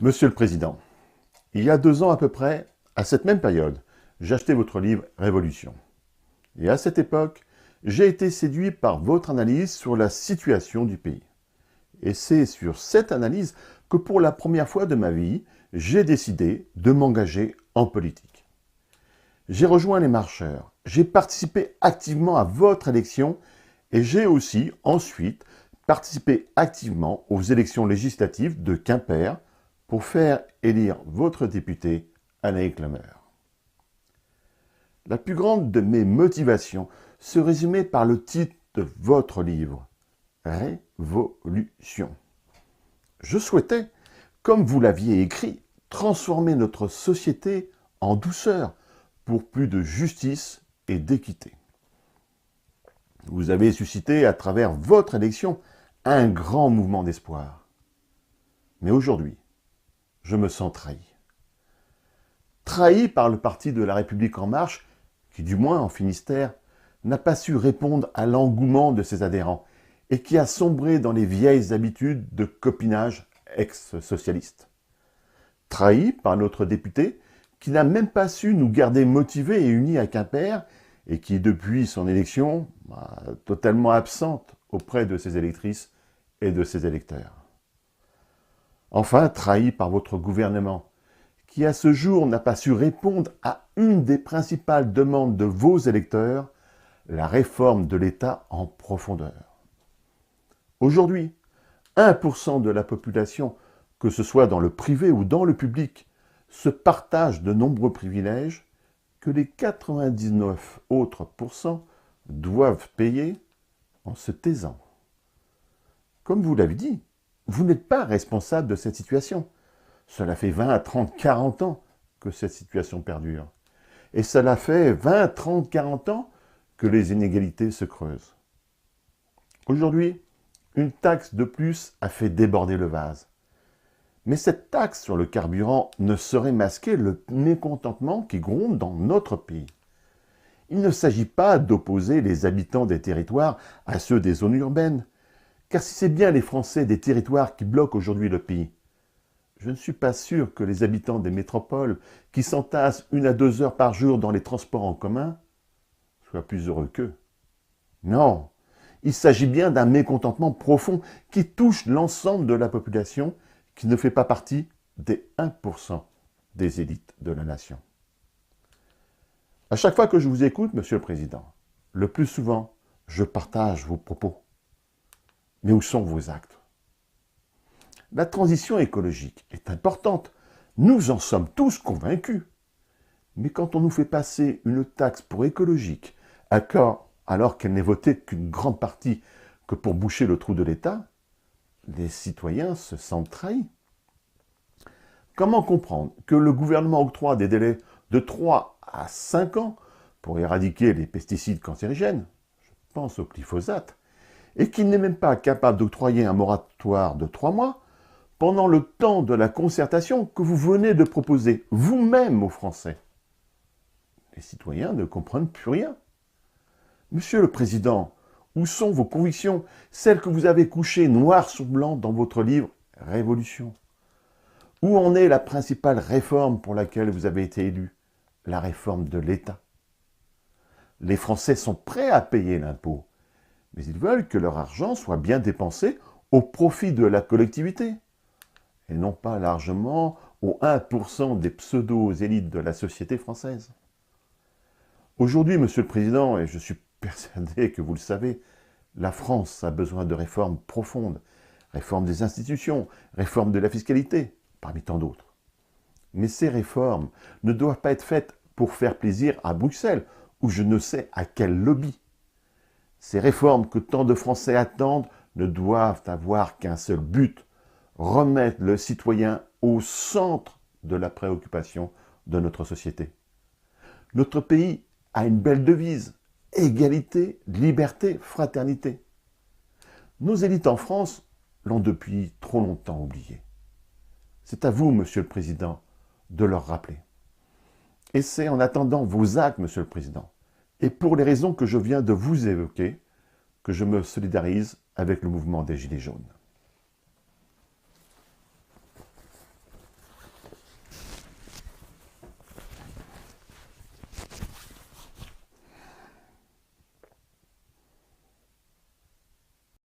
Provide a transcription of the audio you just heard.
Monsieur le Président, il y a 2 ans à peu près, à cette même période, j'achetais votre livre Révolution. Et à cette époque, j'ai été séduit par votre analyse sur la situation du pays. Et c'est sur cette analyse que pour la première fois de ma vie, j'ai décidé de m'engager en politique. J'ai rejoint les marcheurs, j'ai participé activement à votre élection et j'ai aussi ensuite participé activement aux élections législatives de Quimper pour faire élire votre député Anaïs Clameur. La plus grande de mes motivations se résumait par le titre de votre livre, Révolution. Je souhaitais, comme vous l'aviez écrit, transformer notre société en douceur pour plus de justice et d'équité. Vous avez suscité à travers votre élection un grand mouvement d'espoir. Mais aujourd'hui, je me sens trahi. Trahi par le parti de La République En Marche, qui du moins en Finistère, n'a pas su répondre à l'engouement de ses adhérents et qui a sombré dans les vieilles habitudes de copinage ex-socialiste. Trahi par notre député, qui n'a même pas su nous garder motivés et unis à Quimper et qui, depuis son élection, totalement absente auprès de ses électrices et de ses électeurs. Enfin, trahi par votre gouvernement, qui à ce jour n'a pas su répondre à une des principales demandes de vos électeurs, la réforme de l'État en profondeur. Aujourd'hui, 1% de la population, que ce soit dans le privé ou dans le public, se partage de nombreux privilèges que les 99 autres pourcents doivent payer en se taisant. Comme vous l'avez dit, vous n'êtes pas responsable de cette situation. Cela fait 20, 30, 40 ans que cette situation perdure. Et cela fait 20, 30, 40 ans que les inégalités se creusent. Aujourd'hui, une taxe de plus a fait déborder le vase. Mais cette taxe sur le carburant ne saurait masquer le mécontentement qui gronde dans notre pays. Il ne s'agit pas d'opposer les habitants des territoires à ceux des zones urbaines, car si c'est bien les Français des territoires qui bloquent aujourd'hui le pays, je ne suis pas sûr que les habitants des métropoles qui s'entassent 1 à 2 heures par jour dans les transports en commun soient plus heureux qu'eux. Non, il s'agit bien d'un mécontentement profond qui touche l'ensemble de la population qui ne fait pas partie des 1% des élites de la nation. À chaque fois que je vous écoute, Monsieur le Président, le plus souvent, je partage vos propos. Mais où sont vos actes? La transition écologique est importante. Nous en sommes tous convaincus. Mais quand on nous fait passer une taxe pour écologique, alors qu'elle n'est votée qu'une grande partie que pour boucher le trou de l'État, les citoyens se sentent trahis. Comment comprendre que le gouvernement octroie des délais de 3 à 5 ans pour éradiquer les pesticides cancérigènes, je pense au glyphosate, et qu'il n'est même pas capable d'octroyer un moratoire de 3 mois pendant le temps de la concertation que vous venez de proposer vous-même aux Français? Les citoyens ne comprennent plus rien. Monsieur le Président, où sont vos convictions, celles que vous avez couchées noir sur blanc dans votre livre « Révolution » ? Où en est la principale réforme pour laquelle vous avez été élu? La réforme de l'État. Les Français sont prêts à payer l'impôt, mais ils veulent que leur argent soit bien dépensé au profit de la collectivité, et non pas largement aux 1% des pseudo-élites de la société française. Aujourd'hui, Monsieur le Président, et je suis persuadé que vous le savez, la France a besoin de réformes profondes, réforme des institutions, réforme de la fiscalité, parmi tant d'autres. Mais ces réformes ne doivent pas être faites pour faire plaisir à Bruxelles, ou je ne sais à quel lobby. Ces réformes que tant de Français attendent ne doivent avoir qu'un seul but, remettre le citoyen au centre de la préoccupation de notre société. Notre pays a une belle devise, égalité, liberté, fraternité. Nos élites en France l'ont depuis trop longtemps oublié. C'est à vous, Monsieur le Président, de leur rappeler. Et c'est en attendant vos actes, Monsieur le Président, et pour les raisons que je viens de vous évoquer, que je me solidarise avec le mouvement des Gilets jaunes.